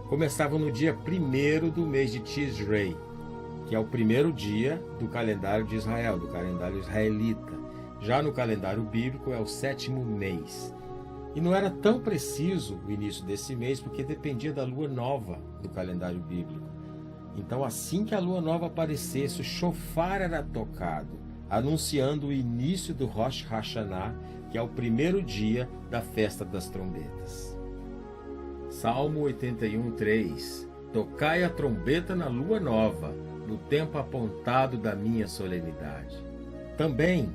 começava no dia 1º do mês de Tishrei, que é o primeiro dia do calendário de Israel, do calendário israelita. Já no calendário bíblico é o 7º mês. E não era tão preciso o início desse mês, porque dependia da lua nova do calendário bíblico. Então, assim que a lua nova aparecesse, o shofar era tocado, anunciando o início do Rosh Hashanah, que é o primeiro dia da festa das trombetas. Salmo 81, 3. Tocai a trombeta na lua nova, no tempo apontado da minha solenidade. Também,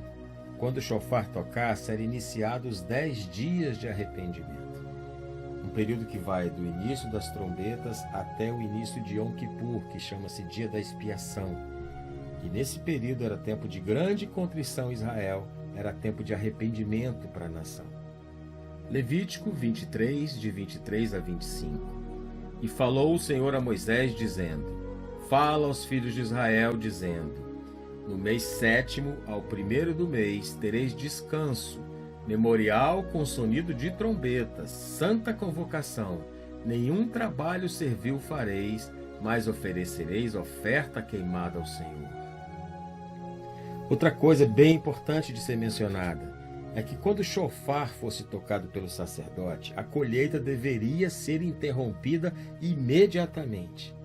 quando o shofar tocasse, eram iniciados os 10 dias de arrependimento. Um período que vai do início das trombetas até o início de Yom Kippur, que chama-se Dia da Expiação. E nesse período era tempo de grande contrição em Israel, era tempo de arrependimento para a nação. Levítico 23, de 23 a 25. E falou o Senhor a Moisés, dizendo: Fala aos filhos de Israel, dizendo: No mês 7º, ao 1º do mês, tereis descanso, memorial com sonido de trombetas, santa convocação. Nenhum trabalho servil fareis, mas oferecereis oferta queimada ao Senhor. Outra coisa bem importante de ser mencionada é que quando o shofar fosse tocado pelo sacerdote, a colheita deveria ser interrompida imediatamente.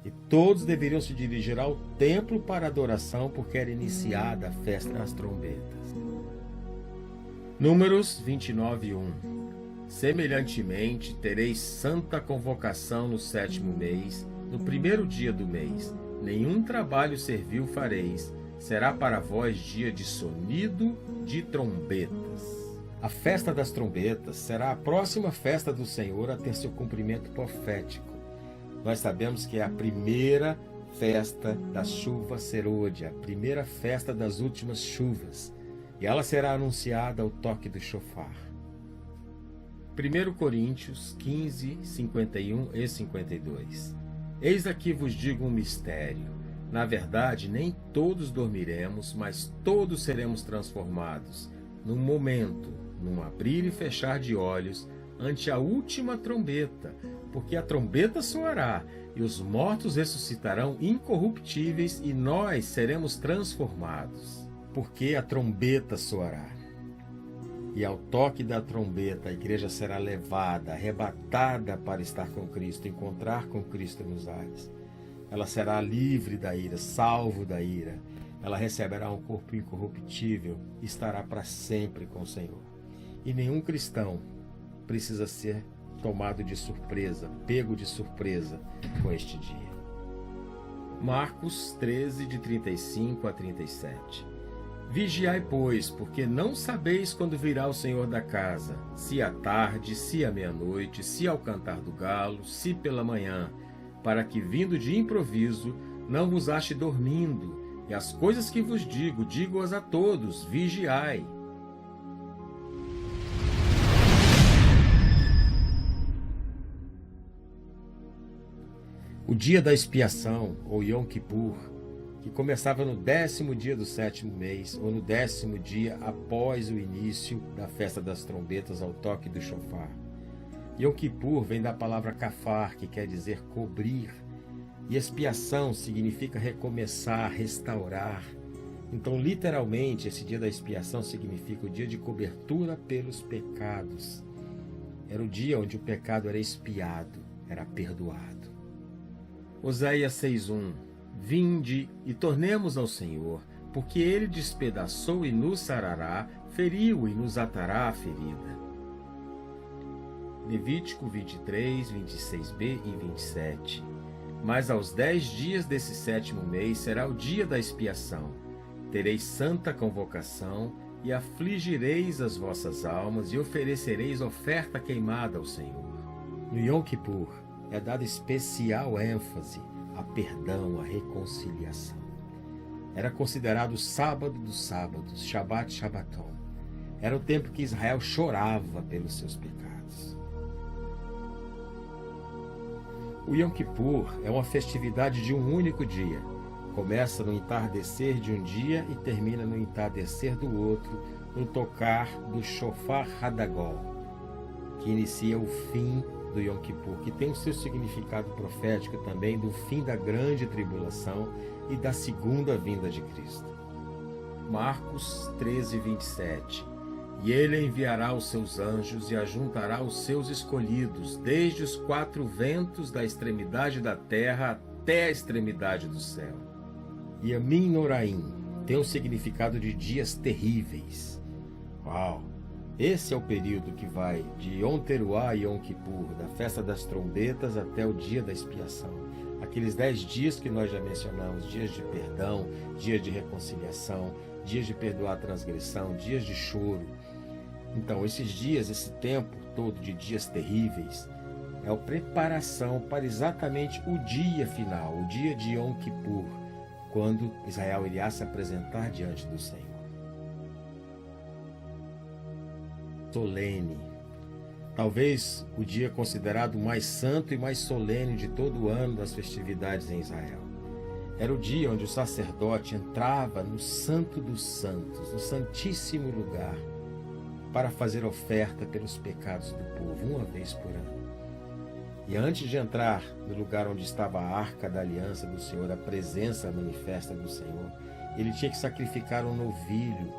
E todos deveriam se dirigir ao templo para adoração, porque era iniciada a festa das trombetas. Números 29, 1. Semelhantemente, tereis santa convocação no 7º mês, no 1º dia do mês. Nenhum trabalho servil fareis, será para vós dia de sonido de trombetas. A festa das trombetas será a próxima festa do Senhor a ter seu cumprimento profético. Nós sabemos que é a primeira festa da chuva serôdia, a primeira festa das últimas chuvas, e ela será anunciada ao toque do shofar. 1 Coríntios 15, 51 e 52. Eis aqui vos digo um mistério. Na verdade, nem todos dormiremos, mas todos seremos transformados, num momento, num abrir e fechar de olhos, ante a última trombeta, porque a trombeta soará, e os mortos ressuscitarão incorruptíveis, e nós seremos transformados, porque a trombeta soará. E ao toque da trombeta, a igreja será levada, arrebatada para estar com Cristo, encontrar com Cristo nos ares. Ela será livre da ira, salvo da ira. Ela receberá um corpo incorruptível e estará para sempre com o Senhor. E nenhum cristão precisa ser tomado de surpresa, pego de surpresa com este dia. Marcos 13, de 35 a 37. Vigiai, pois, porque não sabeis quando virá o Senhor da casa, se à tarde, se à meia-noite, se ao cantar do galo, se pela manhã, para que, vindo de improviso, não vos ache dormindo. E as coisas que vos digo, digo-as a todos, vigiai. O dia da expiação, ou Yom Kippur, que começava no 10º dia do 7º mês, ou no 10º dia após o início da festa das trombetas ao toque do shofar. Yom Kippur vem da palavra kafar, que quer dizer cobrir, e expiação significa recomeçar, restaurar. Então, literalmente, esse dia da expiação significa o dia de cobertura pelos pecados. Era o dia onde o pecado era expiado, era perdoado. Oséias 6:1. Vinde e tornemos ao Senhor, porque Ele despedaçou e nos sarará, feriu e nos atará a ferida. Levítico 23, 26b e 27. Mas aos 10 dias desse 7º mês será o dia da expiação. Tereis santa convocação e afligireis as vossas almas e oferecereis oferta queimada ao Senhor. No Yom Kippur é dada especial ênfase a perdão, a reconciliação. Era considerado o sábado dos sábados, Shabbat Shabbaton. Era o tempo que Israel chorava pelos seus pecados. O Yom Kippur é uma festividade de um único dia. Começa no entardecer de um dia e termina no entardecer do outro, no tocar do Shofar Hadagol, que inicia o fim do Yom Kippur, que tem o seu significado profético também do fim da grande tribulação e da segunda vinda de Cristo. Marcos 13, 27. E ele enviará os seus anjos e ajuntará os seus escolhidos, desde os 4 ventos da extremidade da terra até a extremidade do céu. Yamim Noraim tem o significado de dias terríveis. Uau! Esse é o período que vai de Yom Teruah e Yom Kippur, da festa das trombetas até o dia da expiação. Aqueles 10 dias que nós já mencionamos, dias de perdão, dias de reconciliação, dias de perdoar a transgressão, dias de choro. Então, esses dias, esse tempo todo de dias terríveis, é a preparação para exatamente o dia final, o dia de Yom Kippur, quando Israel irá se apresentar diante do Senhor. Solene. Talvez o dia considerado mais santo e mais solene de todo o ano das festividades em Israel. Era o dia onde o sacerdote entrava no Santo dos Santos, no Santíssimo Lugar, para fazer oferta pelos pecados do povo, uma vez por ano. E antes de entrar no lugar onde estava a Arca da Aliança do Senhor, a presença manifesta do Senhor, ele tinha que sacrificar um novilho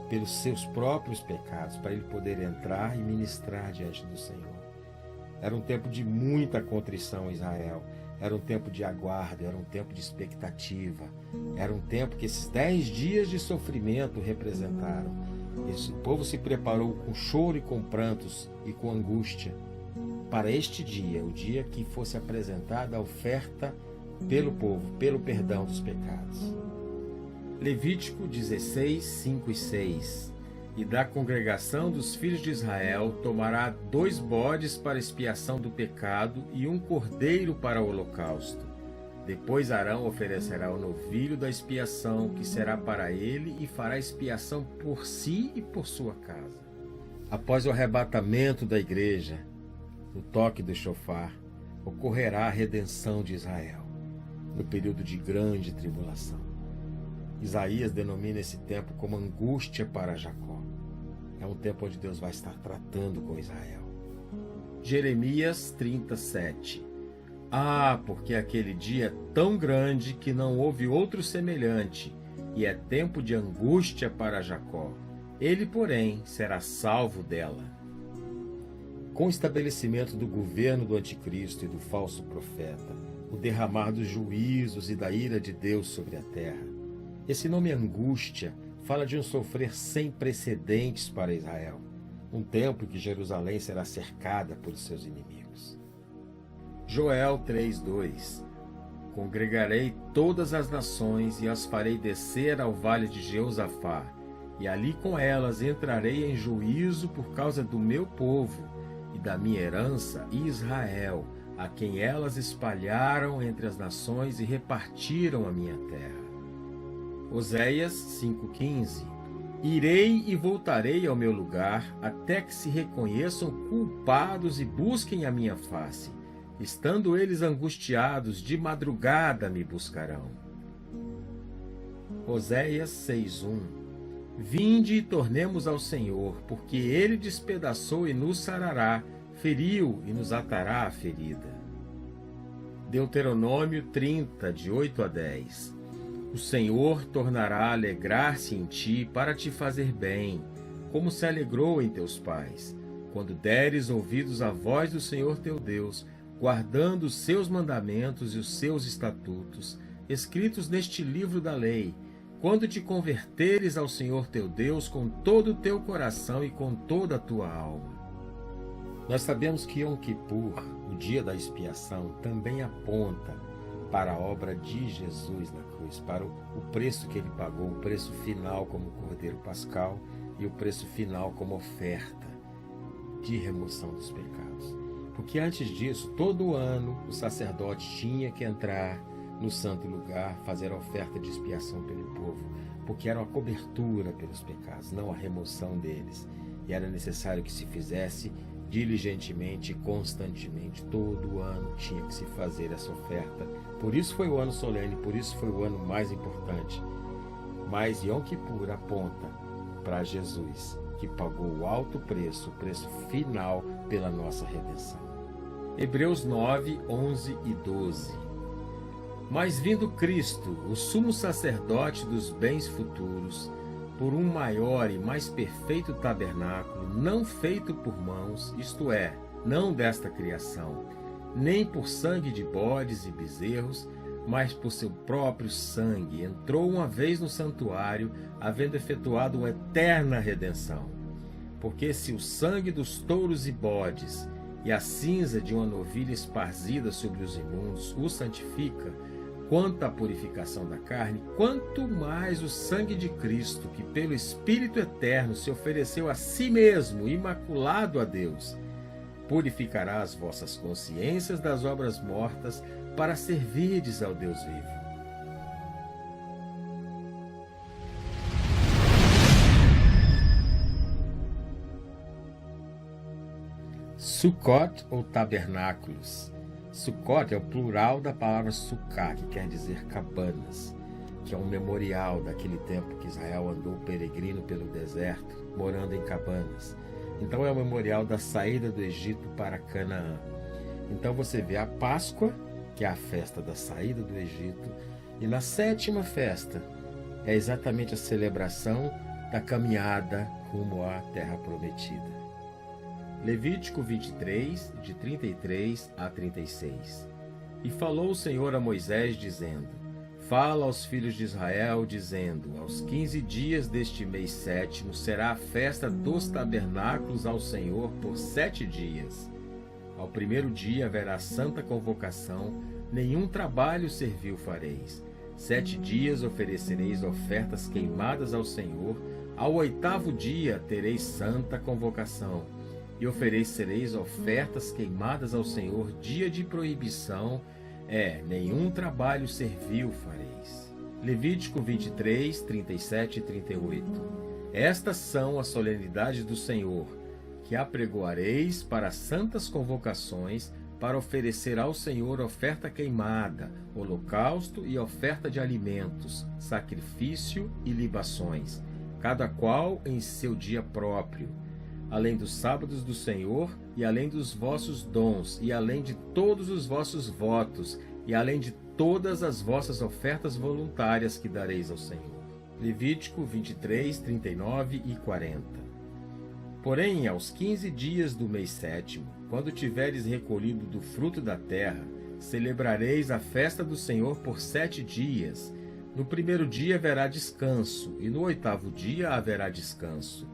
pelos seus próprios pecados, para ele poder entrar e ministrar diante do Senhor. Era um tempo de muita contrição em Israel, era um tempo de aguardo, era um tempo de expectativa, era um tempo que esses 10 dias de sofrimento representaram. O povo se preparou com choro e com prantos e com angústia para este dia, o dia que fosse apresentada a oferta pelo povo, pelo perdão dos pecados. Levítico 16, 5 e 6. E da congregação dos filhos de Israel tomará 2 bodes para expiação do pecado e 1 cordeiro para o holocausto. Depois Arão oferecerá o novilho da expiação, que será para ele, e fará expiação por si e por sua casa. Após o arrebatamento da igreja, no toque do shofar, ocorrerá a redenção de Israel, no período de grande tribulação. Isaías denomina esse tempo como angústia para Jacó. É um tempo onde Deus vai estar tratando com Israel. Jeremias 37. Porque aquele dia é tão grande que não houve outro semelhante, e é tempo de angústia para Jacó. Ele, porém, será salvo dela. Com o estabelecimento do governo do anticristo e do falso profeta, o derramar dos juízos e da ira de Deus sobre a terra, esse nome angústia fala de um sofrer sem precedentes para Israel, um tempo em que Jerusalém será cercada por seus inimigos. Joel 3:2. Congregarei todas as nações e as farei descer ao vale de Jeosafá, e ali com elas entrarei em juízo por causa do meu povo e da minha herança Israel, a quem elas espalharam entre as nações e repartiram a minha terra. Oséias 5,15. Irei e voltarei ao meu lugar, até que se reconheçam culpados e busquem a minha face. Estando eles angustiados, de madrugada me buscarão. Oséias 6,1. Vinde e tornemos ao Senhor, porque Ele despedaçou e nos sarará, feriu e nos atará a ferida. Deuteronômio 30, de 8 a 10. O Senhor tornará a alegrar-se em ti para te fazer bem, como se alegrou em teus pais, quando deres ouvidos à voz do Senhor teu Deus, guardando os seus mandamentos e os seus estatutos, escritos neste livro da lei, quando te converteres ao Senhor teu Deus com todo o teu coração e com toda a tua alma. Nós sabemos que Yom Kippur, o dia da expiação, também aponta para a obra de Jesus na cruz, para o preço que ele pagou, o preço final como Cordeiro Pascal e o preço final como oferta de remoção dos pecados. Porque antes disso, todo ano, o sacerdote tinha que entrar no santo lugar, fazer a oferta de expiação pelo povo, porque era uma cobertura pelos pecados, não a remoção deles. E era necessário que se fizesse diligentemente, constantemente, todo ano tinha que se fazer essa oferta. Por isso foi o ano solene, por isso foi o ano mais importante. Mas Yom Kippur aponta para Jesus, que pagou o alto preço, o preço final pela nossa redenção. Hebreus 9, 11 e 12. Mas vindo Cristo, o sumo sacerdote dos bens futuros, por um maior e mais perfeito tabernáculo, não feito por mãos, isto é, não desta criação, nem por sangue de bodes e bezerros, mas por seu próprio sangue, entrou uma vez no santuário, havendo efetuado uma eterna redenção. Porque se o sangue dos touros e bodes e a cinza de uma novilha esparzida sobre os imundos o santifica, quanto à purificação da carne, quanto mais o sangue de Cristo, que pelo Espírito Eterno se ofereceu a si mesmo, imaculado a Deus, purificará as vossas consciências das obras mortas para servirdes ao Deus vivo. Sukkot ou tabernáculos. Sukkot é o plural da palavra sukkah, que quer dizer cabanas, que é um memorial daquele tempo que Israel andou peregrino pelo deserto, morando em cabanas. Então é o memorial da saída do Egito para Canaã. Então você vê a Páscoa, que é a festa da saída do Egito, e na sétima festa é exatamente a celebração da caminhada rumo à Terra Prometida. Levítico 23, de 33 a 36. E falou o Senhor a Moisés, dizendo: Fala aos filhos de Israel, dizendo: Aos 15 dias deste mês sétimo será a festa dos tabernáculos ao Senhor por 7 dias. Ao primeiro dia haverá santa convocação, nenhum trabalho servil fareis. 7 dias oferecereis ofertas queimadas ao Senhor, ao 8º dia tereis santa convocação. E oferecereis ofertas queimadas ao Senhor, dia de proibição, nenhum trabalho servil fareis. Levítico 23, 37 e 38. Estas são as solenidades do Senhor, que apregoareis para santas convocações, para oferecer ao Senhor oferta queimada, holocausto e oferta de alimentos, sacrifício e libações, cada qual em seu dia próprio, além dos sábados do Senhor, e além dos vossos dons, e além de todos os vossos votos, e além de todas as vossas ofertas voluntárias que dareis ao Senhor. Levítico 23, 39 e 40. Porém, aos 15 dias do mês sétimo, quando tiveres recolhido do fruto da terra, celebrareis a festa do Senhor por 7 dias. No primeiro dia haverá descanso, e no 8º dia haverá descanso.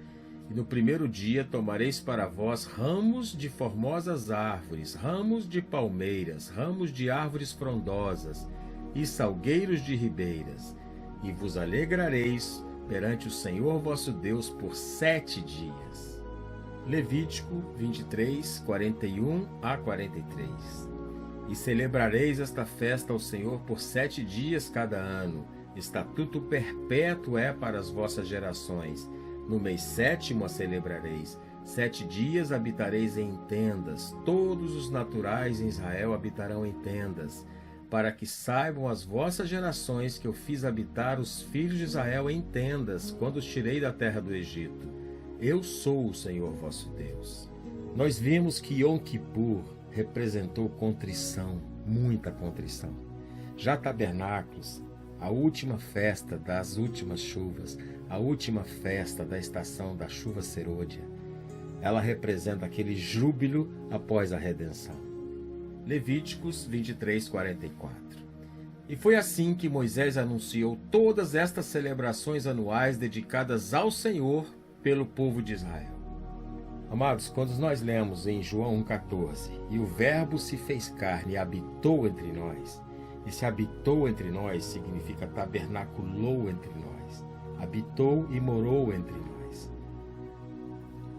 E no primeiro dia tomareis para vós ramos de formosas árvores, ramos de palmeiras, ramos de árvores frondosas, e salgueiros de ribeiras, e vos alegrareis perante o Senhor vosso Deus por 7 dias. Levítico 23, 41 a 43. E celebrareis esta festa ao Senhor por 7 dias cada ano. Estatuto perpétuo é para as vossas gerações. No mês 7º a celebrareis. 7 dias habitareis em tendas. Todos os naturais em Israel habitarão em tendas, para que saibam as vossas gerações que eu fiz habitar os filhos de Israel em tendas, quando os tirei da terra do Egito. Eu sou o Senhor vosso Deus. Nós vimos que Yom Kippur representou contrição, muita contrição. Já Tabernáculos, a última festa das últimas chuvas, a última festa da estação da chuva serôdia, ela representa aquele júbilo após a redenção. Levíticos 23, 44. E foi assim que Moisés anunciou todas estas celebrações anuais dedicadas ao Senhor pelo povo de Israel. Amados, quando nós lemos em João 1,14, e o Verbo se fez carne e habitou entre nós, esse habitou entre nós significa tabernaculou entre nós, habitou e morou entre nós.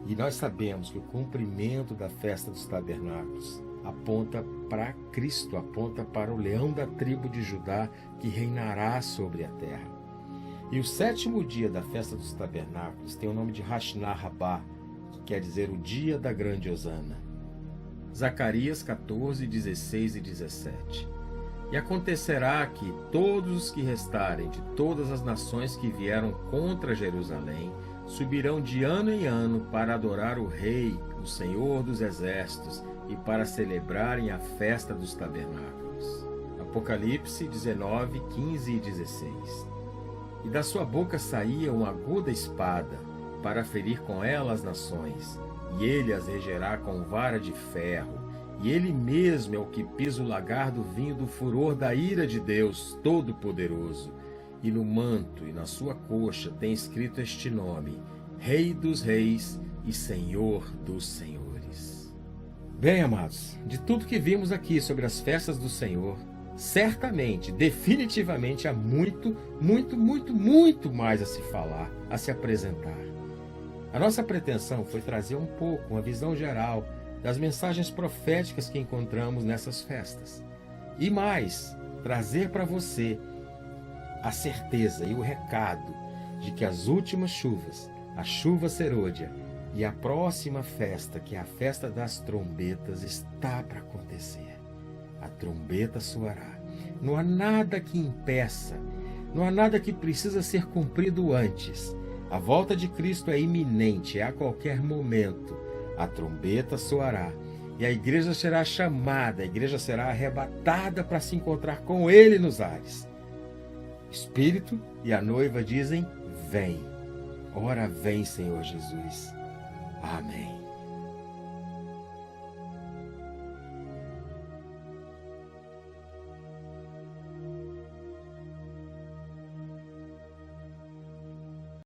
E nós sabemos que o cumprimento da festa dos tabernáculos aponta para Cristo, aponta para o leão da tribo de Judá que reinará sobre a terra. E o 7º dia da festa dos tabernáculos tem o nome de Hashanah Rabbah, que quer dizer o dia da grande Hosana. Zacarias 14, 16 e 17. E acontecerá que todos os que restarem de todas as nações que vieram contra Jerusalém subirão de ano em ano para adorar o Rei, o Senhor dos Exércitos, e para celebrarem a festa dos tabernáculos. Apocalipse 19, 15 e 16. E da sua boca saía uma aguda espada, para ferir com ela as nações, e ele as regerá com vara de ferro, e ele mesmo é o que pisa o lagar do vinho do furor da ira de Deus Todo-Poderoso. E no manto e na sua coxa tem escrito este nome: Rei dos Reis e Senhor dos Senhores. Bem, amados, de tudo que vimos aqui sobre as festas do Senhor, certamente, definitivamente, há muito mais a se falar, a se apresentar. A nossa pretensão foi trazer um pouco, uma visão geral das mensagens proféticas que encontramos nessas festas. E mais, trazer para você a certeza e o recado de que as últimas chuvas, a chuva serôdia e a próxima festa, que é a festa das trombetas, está para acontecer. A trombeta soará. Não há nada que impeça, não há nada que precisa ser cumprido antes. A volta de Cristo é iminente, é a qualquer momento. A trombeta soará e a igreja será chamada, a igreja será arrebatada para se encontrar com Ele nos ares. Espírito e a noiva dizem: vem. Ora vem, Senhor Jesus. Amém.